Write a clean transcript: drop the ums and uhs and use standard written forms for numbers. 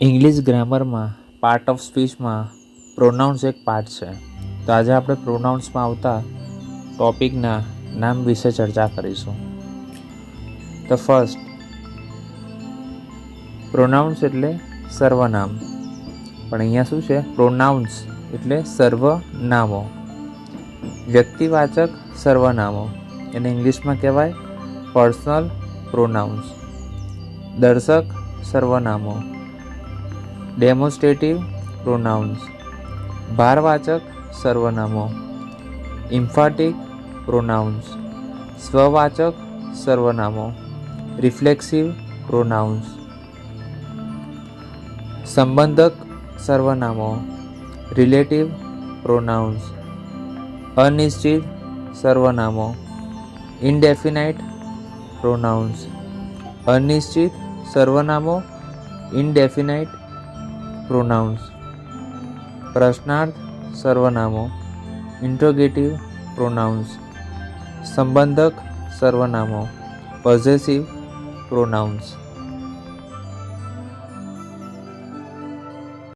English ગ્રામરમાં part of સ્પીચમાં pronounce એક part છે. તો આજે આપણે પ્રોનાઉન્સમાં આવતા ટોપિકના નામ વિશે ચર્ચા કરીશું. તો ફર્સ્ટ, પ્રોનાઉન્સ એટલે સર્વનામ, પણ અહીંયા શું છે? પ્રોનાઉન્સ એટલે સર્વનામો, વ્યક્તિવાચક સર્વનામો, એને ઇંગ્લિશમાં કહેવાય પર્સનલ પ્રોનાઉન્સ. દર્શક સર્વનામો, ડેમોન્સ્ટ્રેટિવ પ્રોનાઉન્સ. ભારવાચક સર્વનામો, ઇમ્ફાટિક પ્રોનાઉન્સ. સ્વવાચક સર્વનામો, રિફ્લેક્સિવ પ્રોનાઉન્સ. સંબંધક સર્વનામો, રિલેટિવ પ્રોનાઉન્સ. અનિશ્ચિત સર્વનામો, ઇનડેફિનાઇટ પ્રોનાઉન્સ. અનિશ્ચિત સર્વનામો, ઇનડેફિનાઇટ પ્રોનાઉન્સ. પ્રશ્નાર્થ સર્વનામો, ઇન્ટ્રોગેટિવ પ્રોનાઉન્સ. સંબંધક સર્વનામો, પોઝેસિવ પ્રોનાઉન્સ.